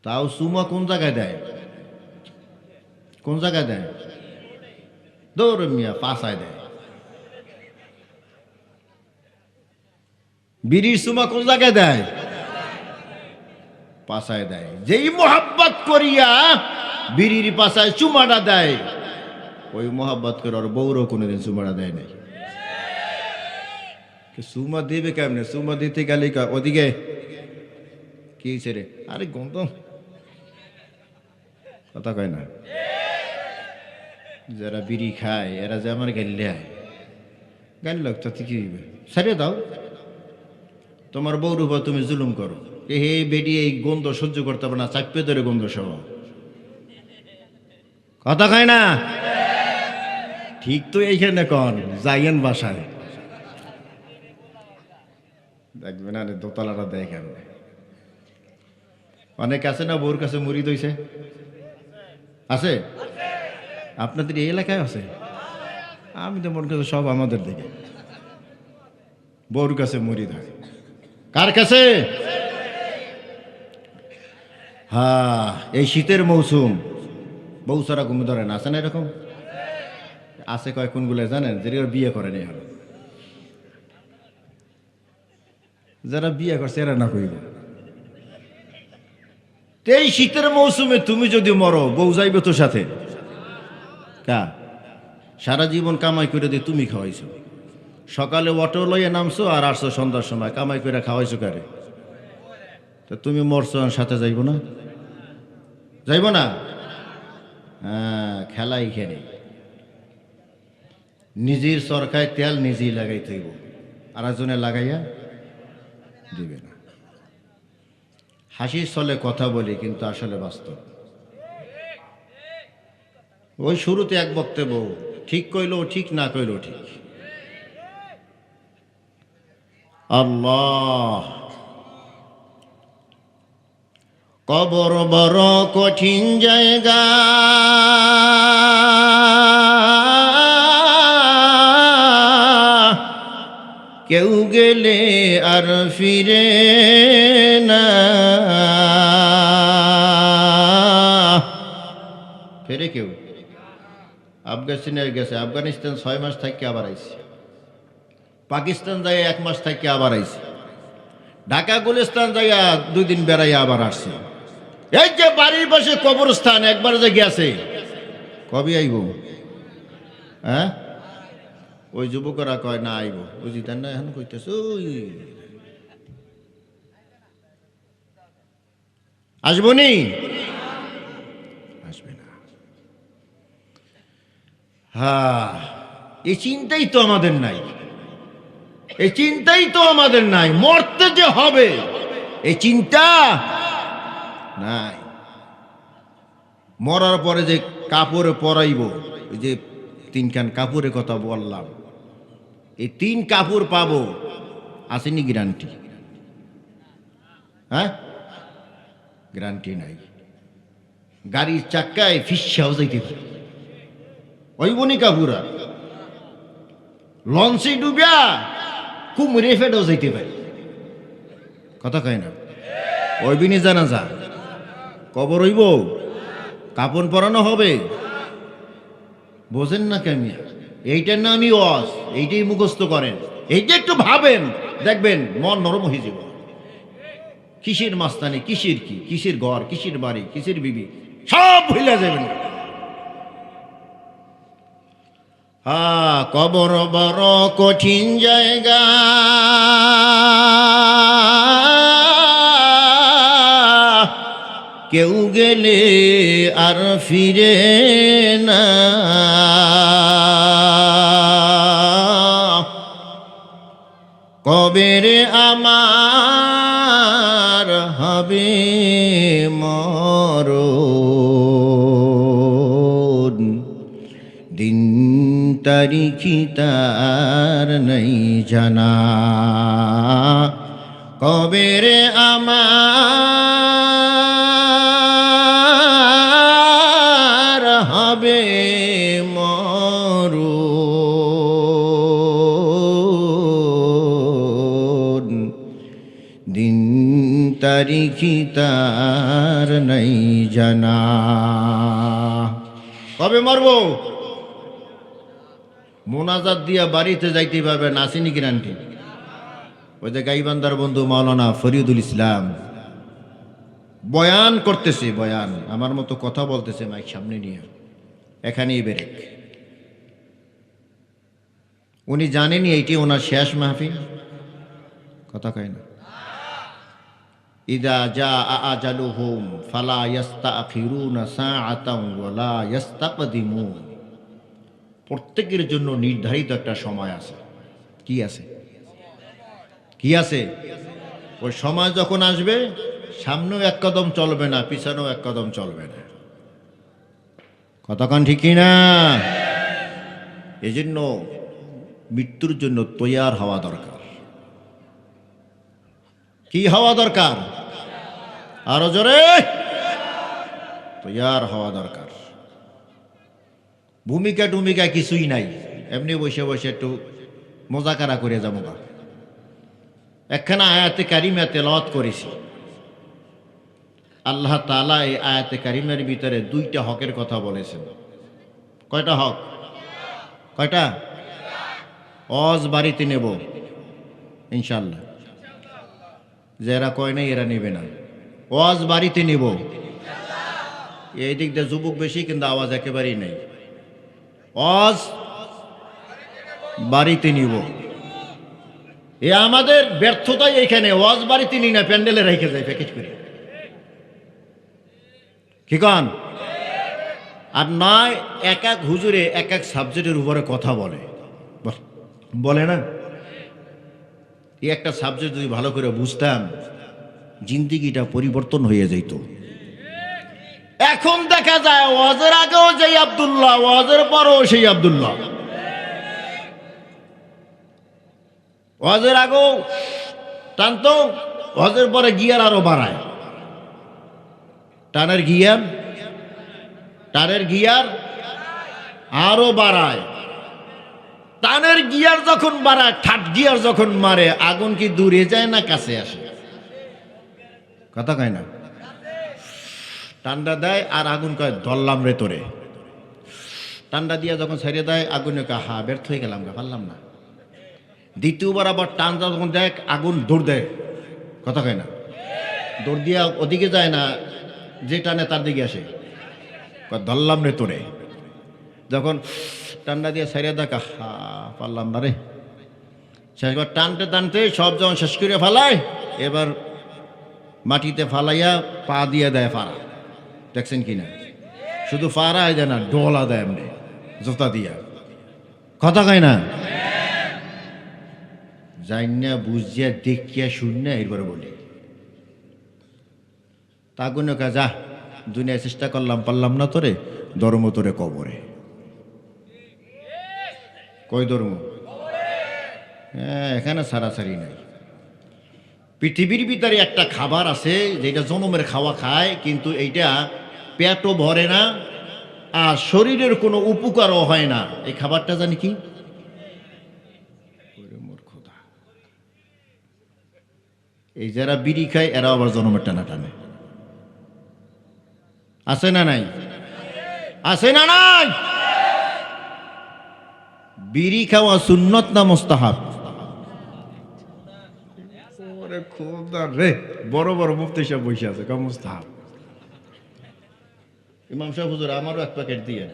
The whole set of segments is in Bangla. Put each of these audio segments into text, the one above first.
তাও চুমা কোন জায়গায় দেয়? কোন জায়গায় দেয়? দৌড় মিয়া, পাশায় দেয়। বিড়ির চুমা কোন জায়গায় দেয়? পাশায় দেয়। যেই মোহাব্বত করিয়া বিড়ির পাশায় চুমাটা দেয়, ওই মোহাব্বত করে ওর বউরও কোনোদিন চুমাটা দেয় নাই। চুমা দিবে কেমনে? চুমা দিতে গেলে ওদিকে কি রে, আরে গন্ধ, কথা কয় না। যারা বিড়ি খায় এরা যে আমার গেলে গাল লাগতো, কি সারিয়ে দাও। তোমার বউর উপর তুমি জুলুম করো, হে বেডি এই গন্ধ সহ্য করতে পারে না, চাপে ধরে গন্ধ সহ, কথা কয় না। ঠিক তো এইখানে কন যাইয়েন বাসায়, দেখবেন আরে দোতলাটা দেখেন। অনেক আছে না বউর কাছে মুড়ি দইছে, আছে আপনাদের এই এলাকায় আছে? আমি তো মনে করি সব আমাদের দিকে বউর কাছে মুড়ি ধরে। কার কাছে? হ্যাঁ, এই শীতের মৌসুম বউ সারা ঘুম ধরে না, আছে না এরকম? আছে কয় কোনগুলো জানেন? যে বিয়ে করেনি হলো, যারা বিয়ে করছে এরা না কইব। এই শীতের মৌসুমে তুমি যদি মরো, বউ যাইবে তোর সাথে? কা সারা জীবন কামাই করে দিয়ে তুমি খাওয়াইছো, সকালে অটো লইয়া নামছো আর আসছো সন্ধ্যার সময়, কামাই করে খাওয়াইছো কারে? তো তুমি মরছো, সাথে যাইব না? যাইব না? হ্যাঁ, খেলাই খেলে নিজের চরকায় তেল নিজেই লাগাইতে হইব, আর একজনে লাগাইয়া দিবে না। হাসির ছলে কথা বলি, কিন্তু আসলে বাস্তব। ওই শুরুতে এক বক্তব্য, ঠিক কইলো ঠিক, না কইলো ঠিক। আল্লাহ, কবর বড় কঠিন জায়গা, কেউ গেলে আর ফিরে না। ফেরে কেউ? আফগানিস্তানে গেছে, আফগানিস্তান 6 মাস থাকি আবার আইছে, পাকিস্তান যায় 1 মাস থাকি আবার আইছে, ঢাকা গুলিস্তান যাইয়া 2 দিন বেড়াইয়া আবার আসছে। এই যে বাড়ির পাশে কবরস্থান, একবার যে গেছে, কবে আইব? হ্যাঁ, ওই যুবকরা কয় না আইব, বুঝি তার না, এখন কইতেছে আসবো নি, আসবে না। হ্যাঁ, এই চিন্তাই তো আমাদের নাই, এই চিন্তাই তো আমাদের নাই, মরতে যে হবে এই চিন্তা নাই। মরার পরে যে কাপড়ে পরাইব, ওই যে 3খান কাপড়ের কথা বললাম, এই 3 কাপড় পাবো, আসেনি গ্যারান্টি? হ্যাঁ, গ্যারান্টি নাই। গাড়ির চাক্কায় ফিসাও যাইতে পারে, ওই বনি কাপুরা লঞ্চে ডুবিয়া কুমড়ে ফেটেও যাইতে পারে, কথা কয় না। ওই বিনি জানা যা কবর হইব, কাপড় পরানো হবে, বোঝেন না কেন? এইটার নামই ওয়াজ, এইটাই মুখস্থ করেন, এইটা একটু ভাবেন, দেখবেন মন নরম হয়ে যাবে। কিসের মাস্তানি, কিসের কি, কিসের ঘর, কিসের বাড়ি, কিসের বিবি, সব ভুলে যাবেন। হ্যাঁ, কবর বড় কঠিন জায়গা, কেউ গেলে আর ফিরে না। কবেরে আমার হবে মরণ, দিন তারিখি তার নাই জানা। কবেরে আমার হবে মরণ, দিন তারিখি তার নাই জানা। কবে মরবো? মোনাজাত দিয়া বাড়িতে যাইতে পারবে নাসিনি গ্যারান্টি। ওই যে গাইবান্দার বন্ধু মাওলানা ফরিদুল ইসলাম বয়ান করতেছে, বয়ান আমার মতো কথা বলতেছে মাইক সামনে নিয়ে, এখানেই বেরেক। উনি জানেনি এইটি ওনার শেষ মাহফিল, কথা কয় না। ইদা জা আজালুহুম ফালা ইস্তাখিরুনা সাআতাও ওয়ালা ইস্তাকদিমুন। প্রত্যেকের জন্য নির্ধারিত একটা সময় আছে। কি আছে? কি আছে? ওই সময় যখন আসবে সামনেও এক কদম চলবে না, পিছনেও এক কদম চলবে না। কতক্ষণ ঠিক না? এই জন্য মৃত্যুর জন্য তৈয়ার হওয়া দরকার। কি হওয়া দরকার? আরো জোরে, তৈয়ার হওয়া দরকার। ভূমিকা টুমিকা কিছুই নাই, এমনি বসে বসে একটু মোজাকারা করে যাবো। একখানা আয়াতে কারিমা তেলাওয়াত করেছি। আল্লাহ তাআলা এই আয়াতে কারিমের ভিতরে দুইটা হকের কথা বলেছেন। কয়টা হক? কয়টা? ওয়াজ বাড়িতে নেব ইনশাআল্লাহ। যারা কয় নাই এরা নেবে না। ওয়াজ বাড়িতে নেব। এই দিক দিয়ে যুবক বেশি, কিন্তু আওয়াজ একেবারেই নেই। ওয়াজ বাড়িতে নিব। এ আমাদের ব্যর্থতাই এইখানে। ওয়াজ বাড়িতে নিই না, প্যান্ডেলে রেখে যায় প্যাকেজ করে। কি কন? আর নয় এক এক হুজুরে এক এক সাবজেক্টের উপরে কথা বলে, বলে না? এই একটা সাবজেক্ট যদি ভালো করে বুঝতাম, জিন্দিগিটা পরিবর্তন হয়ে যেত। এখন দেখা যায় ওয়াজের আগেও যেই আব্দুল্লাহ, ওয়াজের পরও সেই আব্দুল্লাহ। ওয়াজের আগেও টানতো, ওয়াজের পরে গিয়ার আরো বাড়ায়। টানের গিয়ার আরো বাড়ায়। টানের গিয়ার যখন বাড়ায়, থার্ড গিয়ার যখন মারে, আগুন কি দূরে যায় না কাছে আসে? কথা কয় না? টান্ডা দেয় আর আগুন কয় ধরলাম রে তোরে। টান্ডা দিয়া যখন ছেড়ে দেয়, আগুনে কয় হা ব্যর্থ হয়ে গেলাম, পারলাম না। দ্বিতীয়বার আবার টান্ডা যখন দেয়, আগুন দৌড় দেয়। কথা কয় না? দৌড় দিয়া ওদিকে যায় না, যে টানে তার দিকে আসে, ধরলাম রে তোরে। যখন টান্ডা দিয়ে ছেড়ে দেয়, হা পারলাম না রে। শেষবার টানতে টানতে সব যখন শেষ করে ফেলায়, এবার মাটিতে ফালাইয়া পা দিয়ে দেয় ফাড়া। দেখছেন কিনা? শুধু ফাড়াই দেয় না, ডোলা দেয় এমনি জোতা দিয়া। কথা কয় না? যাই না বুঝিয়া দেখিয়া শুনিয়া এরপরে বলি তাগুনে কা যা, দুনিয়ায় চেষ্টা করলাম পারলাম না তোরে, ধর্ম তোরে কবরে। কই ধর্ম? হ্যাঁ, এখানে সারাসারি নাই। পৃথিবীর ভিতরে একটা খাবার আছে যেটা জনমের খাওয়া খায়, কিন্তু এইটা পেটও ভরে না আর শরীরের কোনো উপকারও হয় না। এই খাবারটা জানি কি? এই যারা বিড়ি খায় এরা আবার জনমের টানা টানে। আছে না নাই? আছে না নাই? বিড়ি খাওয়া সুন্নত না মুস্তাহাব? রে বড় বড় মুফতি সাহেব বসে আছে, কম মুস্তাহাব। ইমাম সাহেব হুজুর আমারও এক প্যাকেট দিয়ে।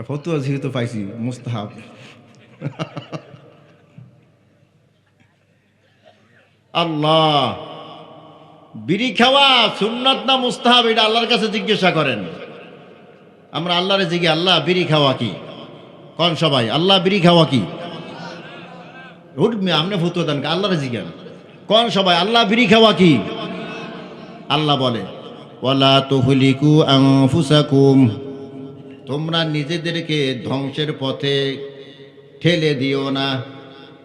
ফতুয়া যেহেতু পাইছি মুস্তাহাব। আল্লাহ, বিড়ি খাওয়া সুন্নাত না মুস্তাহাব এটা আল্লাহর কাছে জিজ্ঞাসা করেন। আমরা আল্লাহরে জিজ্ঞাসা, আল্লাহ বিড়ি খাওয়া কি? কোন সবাই আল্লাহ বিড়ি খাওয়া কি? উঠবে আমনে ফতুয়া দেন, আল্লাহরে জিজ্ঞাসা কোন সবাই আল্লাহ বিড়ি খাওয়া কি? আল্লাহ বলে ওয়ালা তুহলিকু আনফুসাকুম, তোমরা নিজেদেরকে ধ্বংসের পথে ঠেলে দিও না।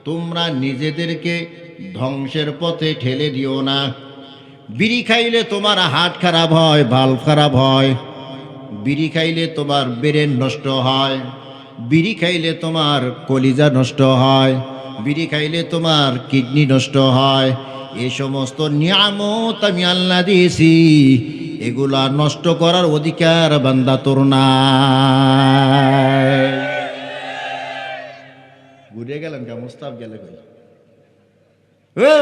তোমরা নিজেদেরকে ধ্বংসের পথে ঠেলে দিও না। বিড়ি খাইলে তোমার হার্ট খারাপ হয়, ভাল্ব খারাপ হয়। বিড়ি খাইলে তোমার ব্রেন নষ্ট হয়। বিড়ি খাইলে তোমার কলিজা নষ্ট হয়। বিড়ি খাইলে তোমার কিডনি নষ্ট হয়। এই সমস্ত নিয়ামত আমি আল্লাহ দিয়েছি, এগুলা নষ্ট করার অধিকার বান্দা তোর নাই। ঘুরে গেলেন কে? মুস্তাহাব গেলে কই?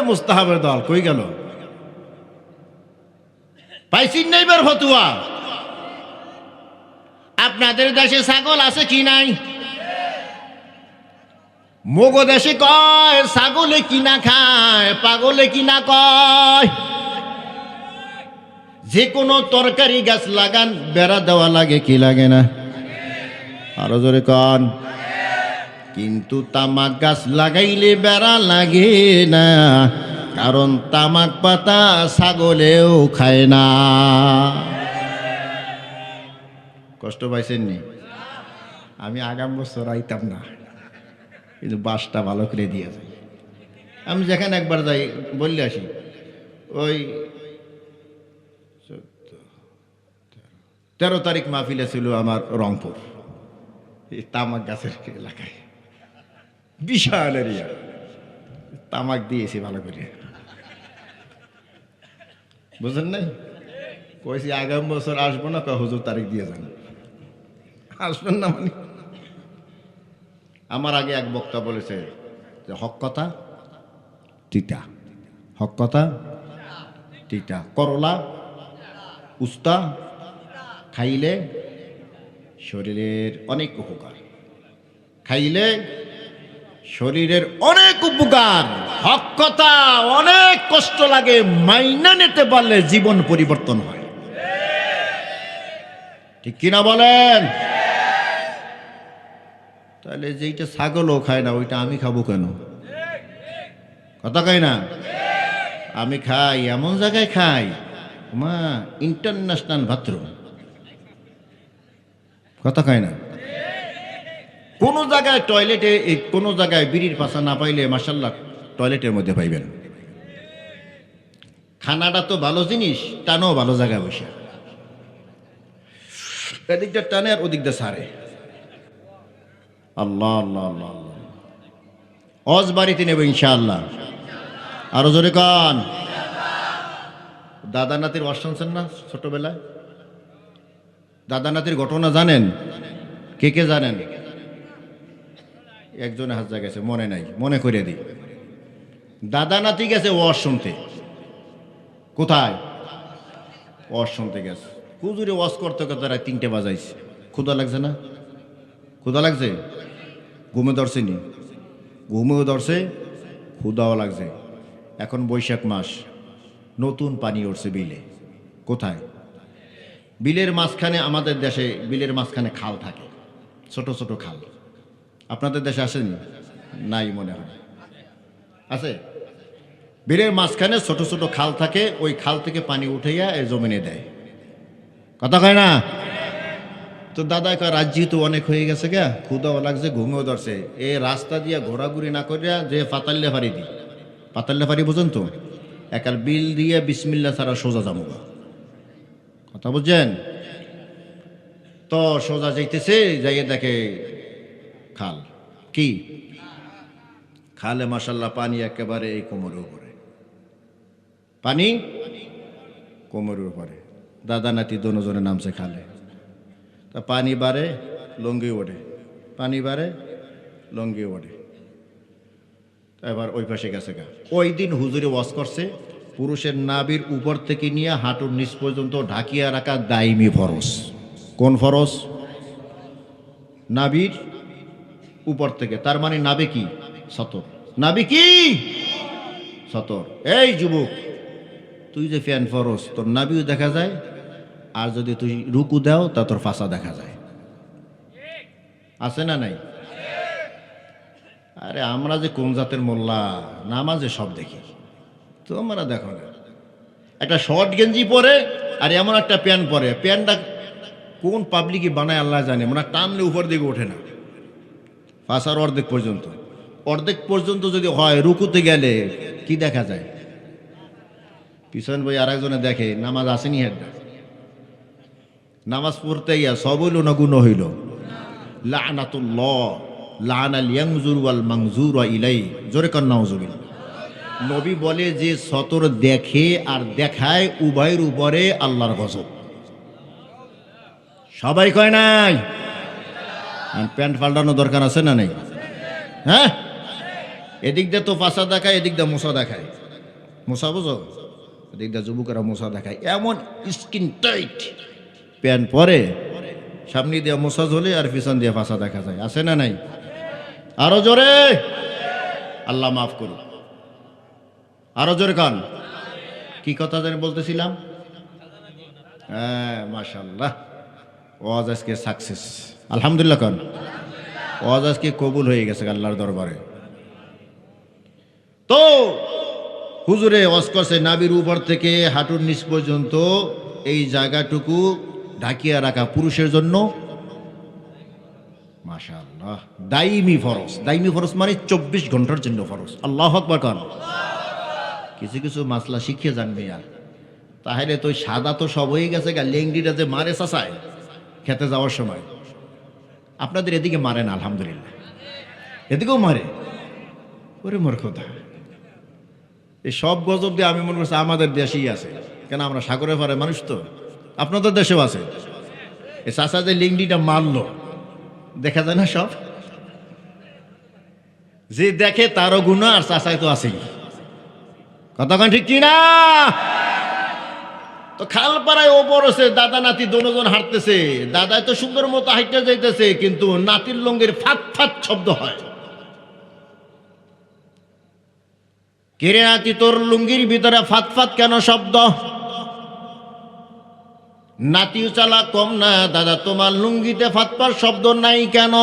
মুস্তাহাবের দল কই গেল? পাইছিন নাইবার ফতুয়া। আপনাদের দেশে ছাগল আছে কি নাই? মগো দেশে কয় ছাগলে কিনা খায়, পাগলে কিনা কয়। যে কোনো তরকারি গাছ লাগান বেড়া দেওয়া লাগে কি লাগে না? আরো জোরে কন। কিন্তু তামাক গাছ লাগাইলে বেড়া লাগে না, কারণ তামাক পাতা ছাগলেও খায় না। কষ্ট পাইছেন নি? আমি আগাম বছর আইতাম না, কিন্তু বাসটা ভালো করে দিয়ে যায়। আমি যেখানে একবার যাই বললে আসি, ওই 13 তারিখ মাহফিলে ছিল আমার রংপুর, এই তামাক গাছের এলাকায়, বিশাল এরিয়া, তামাক দিয়েছি ভালো করে, বুঝলেন নাই? কইছি আগাম বছর আসবো না, হুজুর তারিখ দিয়ে যান। আসবেন না মানে? আমার আগে এক বক্তা বলেছে যে হক কথা তিতা, হক কথা তিতা। করলা উস্তা খাইলে শরীরের অনেক উপকার, খাইলে শরীরের অনেক উপকার। হক কথা অনেক কষ্ট লাগে, মাইনা নিতে পারলে জীবন পরিবর্তন হয়। ঠিক কিনা বলেন? তাহলে যেইটা ছাগলও খায় না ওইটা আমি খাবো কেন? কথা কয় না? আমি খাই এমন জায়গায় খাই, মা ইন্টারন্যাশনাল বাথরুম। কথা কয় না? কোন জায়গায় টয়লেটে, কোন জায়গায় বিড়ির পাশা না পাইলে মাশাআল্লাহ টয়লেটের মধ্যে পাইবেন। খানাটা তো ভালো জিনিস, টানো ভালো জায়গায় বসে, এদিকটা টানে আর ওদিকটা সারে। আল্লাহ আল্লাহ আল্লাহ আল্লাহ। অজ বাড়িতে নেব ইনশাআল্লাহ। আরো জোরে কান। দাদা নাতির ওয়াজ শুনছেন না ছোটবেলায়? দাদা নাতির ঘটনা জানেন? কে কে জানেন? একজনে হাত গেছে, মনে নাই, মনে করে দিই। দাদা নাতি গেছে ওয়াজ শুনতে। কোথায়? ওয়াজ শুনতে গেছে। হুজুরে ওয়াজ করতে করতে রাত 3টে বাজাইছে। ক্ষুধা লাগছে না? ক্ষুধা লাগছে? ঘুমে ধরছে নি? ঘুমেও ধরছে, ক্ষুধাও লাগছে। এখন বৈশাখ মাস, নতুন পানি উঠছে বিলে। কোথায়? বিলের মাঝখানে, আমাদের দেশে বিলের মাঝখানে খাল থাকে, ছোট ছোট খাল। আপনাদের দেশে আসেনি? নাই মনে হয়। আছে? বিলের মাঝখানে ছোট ছোট খাল থাকে, ওই খাল থেকে পানি উঠাইয়া এই জমিনে দেয়। কথা কয় না? তো দাদা কয় রাত যেহেতু অনেক হয়ে গেছে গা, ক্ষুদাও লাগছে, ঘুমেও ধরছে, এই রাস্তা দিয়ে ঘোরাঘুরি না করিয়া যে পাতাল্লে ফাড়ি দিই। পাতাল্লে ফাড়ি বুঝেন তো? একাল বিল দিয়ে বিসমিল্লা ছাড়া সোজা যাবো। কথা বুঝছেন? তো সোজা যাইতেছে, যাইয়ে দেখে খাল। কি খালে? মাশাল্লাহ পানি একেবারে এই কোমরের উপরে, পানি কোমরের উপরে। দাদা নাতি দোনোজনে নামছে খালে। তা পানি বাড়ে, লঙ্গি ওঠে, পানি বাড়ে, লঙ্গি ওঠে। এবার ওই পাশে গেছে গা। ওই দিন হুজুরে ওয়াজ করছে, পুরুষের নাভির উপর থেকে নিয়ে হাঁটুর নিচ পর্যন্ত ঢাকিয়া রাখা দাইমি ফরজ। কোন ফরজ? নাভির উপর থেকে, তার মানে নাভি কি? সতর। নাভি কি? সতর। এই যুবক, তুই যে ফ্যান ফরজ, তোর নাভিও দেখা যায়, আর যদি তুই রুকু দাও তা তোর ফাঁসা দেখা যায়। আছে না নাই? আরে আমরা যে কোন জাতের মোল্লা, নামাজে সব দেখি, তোমরা দেখো না। একটা শর্ট গেঞ্জি পরে আর এমন একটা প্যান্ট পরে, প্যান্টটা কোন পাবলিকই বানায় আল্লাহ জানে, মানে টানলে উপর দিকে ওঠে না, ফাঁসার অর্ধেক পর্যন্ত। অর্ধেক পর্যন্ত যদি হয়, রুকুতে গেলে কি দেখা যায়? পিছন বই আর একজনে দেখে নামাজ আসেনি, হেডটা নামাজ পড়তে গিয়া সব হইল না গুণ হইল। লানাতুল্লাহ লানাল ইয়ানজুর ওয়াল মানজুর ইলাই। জোরে কান নাউজুবিল্লাহ। নবী বলে যে সতর দেখে আর দেখায় উভয়ের উপরে আল্লাহর গজব। সবাই কয় নাই? প্যান্ট পাল্টানো দরকার আছে না নেই? হ্যাঁ, এদিক দিয়ে তো পাশা দেখায়, এদিক দিয়ে মশা দেখায়। মশা বুঝো, এদিক দিয়ে যুবকেরা মশা দেখায়, এমন স্কিন টাইট প্যান্ট পরে, সামনে দিয়ে মশা ঝোলে আর পিছন দিয়ে পাশা দেখা যায়। আছে না নাই? আরো জোরে, আল্লাহ মাফ করুন। আরো জোরে কান। কি কথা জানি বলতেছিলাম? হ্যাঁ, মাশাআল্লাহ, ওয়াজ আজকে সাকসেস, আলহামদুলিল্লাহ কান। ওয়াজ আজকে কবুল হয়ে গেছে আল্লাহর দরবারে। তো হুজুরে ওয়াজ করছে নাভির উপর থেকে হাঁটুর নিচ পর্যন্ত এই জায়গাটুকু ঢাকিয়া রাখা পুরুষের জন্য মাশাআল্লাহ দাইমি ফরজ। দাইমি ফরজ মানে 24 ঘন্টার জন্য ফরজ। আল্লাহু আকবার কান। কিছু কিছু মাসলা শিখিয়ে জানবে আর, তাহলে তো সাদা তো সব হয়ে গেছে গা, লেংডিটা যে মারে চাচায় খেতে যাওয়ার সময়, আপনাদের এদিকে মারে না আলহামদুলিল্লাহ, এদিকেও মারে। ওরে মোর খোদা, এই সব গজব দিয়ে আমি মনে করছি আমাদের দেশেই আছে, কেন আমরা সাগরে পারে মানুষ তো, আপনাদের দেশেও আছে। এই চাচা যে লিংডিটা মারলো, দেখা যায় না সব, যে দেখে তারও গুনাহ আর চাচাই তো আছেই। কতক্ষণ ঠিক কি না? তো খাল পাড়ায় ওপর আছে, দাদা নাতি দোনোজন হাঁটতেছে, দাদায় তো সুন্দর মতো হাঁটতে যাইতেছে, কিন্তু নাতির লঙ্গের ফাট ফাট শব্দ হয়। কিরে নাতি, তোর লুঙ্গির ভিতরে ফাত ফাত কেন শব্দ? নাতিও চালা কম না, দাদা তোমার লুঙ্গিতে ফাত ফাত শব্দ নাই কেন?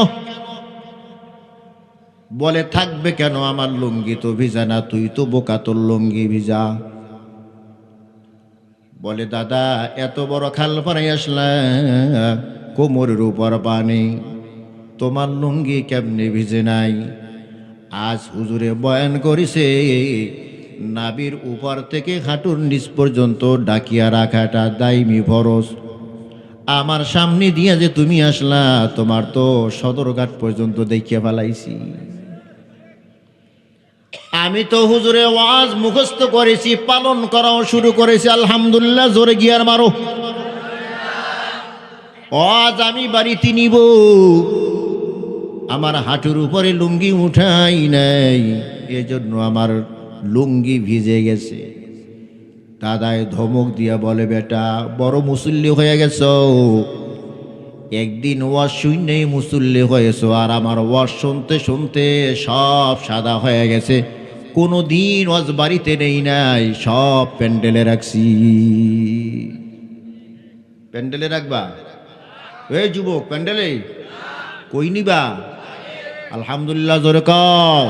বলে থাকবে কেন, আমার লুঙ্গি তো ভিজা না, তুই তো বোকা, তোর লুঙ্গি ভিজা। বলে দাদা এত বড় খাল পাড়াই আসলাম, কোমরের উপর পানি, তোমার লুঙ্গি কেমনে ভিজে নাই? আজ হুজুরে বয়ান করিছে নাবির উপর থেকে হাঁটুর নিচ পর্যন্ত ডাকিয়া রাখাটা দাইমি ফরজ। আমার সামনে দিয়া যে তুমি আসলা, তোমার তো সদরঘাট পর্যন্ত দেখিয়া ফেলাইছি। আমি তো হুজুরে ওয়াজ মুখস্থ করেছি, পালন করাও শুরু করেছি, আলহামদুলিল্লাহ। জোরে গিয়ার মারো। ওয়াজ আমি বাড়িতে নিব, আমার হাঁটুর উপরে লুঙ্গি উঠাই নাই, এজন্য আমার লুঙ্গি ভিজে গেছে। দাদায় ধমক দিয়া বলে, বেটা বড় মুসল্লি হয়ে গেছ, একদিন ওয়াজ শুনেই মুসল্লি হয়েছ, আর আমার ওয়াজ শুনতে শুনতে সব সাদা হয়ে গেছে, কোনো দিন ওয়াজ বাড়িতে নেই নাই, সব প্যান্ডেলে রাখছি। প্যান্ডেলে রাখবা? এই যুবক, প্যান্ডেলে কই নিবা? আলহামদুলিল্লাহ জোরে কও।